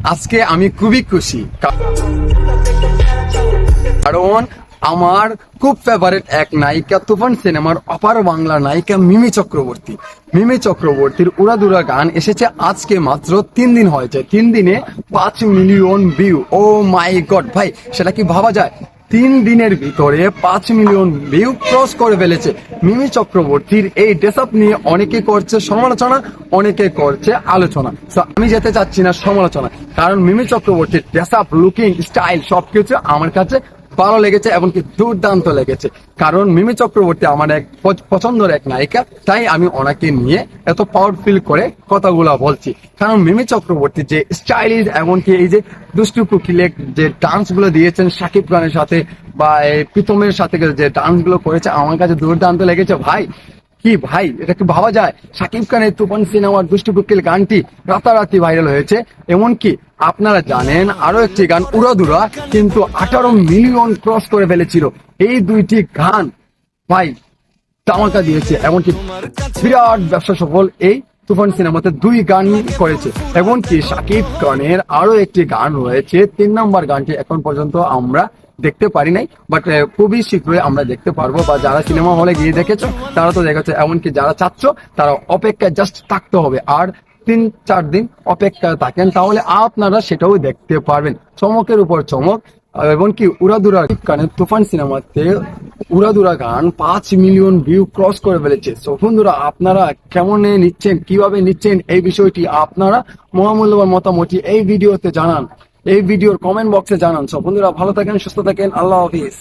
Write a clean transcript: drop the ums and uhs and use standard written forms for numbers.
আজকে আমি খুবই খুশি, কারণ আমার খুব ফেভারিট এক নায়িকা তুফান সিনেমার অপার বাংলা নায়িকা মিমি চক্রবর্তীর উড়াদুরা গান এসেছে আজকে মাত্র 3 দিন হয়েছে। 3 দিনে 5 মিলিয়ন ভিউ। ও মাই গড ভাই, সেটা কি ভাবা যায়? 3 দিনের ভিতরে 5 মিলিয়ন ভিউ ক্রস করে ফেলেছে। মিমি চক্রবর্তীর এই ড্রেস আপ নিয়ে অনেকে করছে সমালোচনা, অনেকে করছে আলোচনা। তো আমি যেতে চাচ্ছি না সমালোচনা, কারণ মিমি চক্রবর্তীর ড্রেস আপ, লুকিং, স্টাইল সবকিছু আমার কাছে ভালো লেগেছে, এমনকি দুর্দান্ত লেগেছে। কারণ মিমি চক্রবর্তী আমার এক পছন্দের এক নায়িকা, তাই আমি ওনাকে নিয়ে এত প্রাউড ফিল করে কথাগুলো বলছি। কারণ মিমি চক্রবর্তী যে স্টাইলিশ, এমনকি এই যে দুষ্টু কুকিলে যে ডান্স গুলো দিয়েছেন শাকিব খানের সাথে বা প্রীতমের সাথে যে ডান্স গুলো করেছে, আমার কাছে দুর্দান্ত লেগেছে ভাই। কি ভাই, এটা কি ভাবা যায়? শাকিব খানের তুফান সিনেমার দুষ্টু কুকিল গানটি রাতারাতি ভাইরাল হয়েছে। এমনকি আপনারা জানেন আরো একটি গান উড়াদুরা কিন্তু 18 মিলিয়ন ক্রস করে ফেলেছিল। এই দুইটি গান ভাই ধামাকা দিয়েছে, এমনকি বিরাট ব্যবসা সফল এই তুফান সিনেমাতে 2 গান করেছে। এমনকি শাকিব খানের আরো একটি গান রয়েছে, 3 নম্বর গানটি এখন পর্যন্ত আমরা দেখতে পারি নাই, বাট খুবই শীঘ্রই আমরা দেখতে পারবো। বা যারা সিনেমা হলে গিয়ে দেখেছো তারা তো দেখেছো, এমনকি যারা চাচ্ছ তারা অপেক্ষায় জাস্ট থাকতে হবে। আর 3-4 দিন অপেক্ষায় থাকেন, তাহলে আপনারা সেটাও দেখতে পারবেন। চমকের উপর চমক। এমনকি উড়াদুরা গানের তুফান সিনেমাতে উড়াদুরা গান 5 মিলিয়ন ভিউ ক্রস করে ফেলেছে। সো বন্ধুরা, আপনারা কেমন নিচ্ছেন, কিভাবে নিচ্ছেন এই বিষয়টি আপনারা মহামূল্যবান মতামতটি এই ভিডিওতে জানান, এই ভিডিওর কমেন্ট বক্সে জানান। সো বন্ধুরা, ভালো থাকেন, সুস্থ থাকেন, আল্লাহ হাফিজ।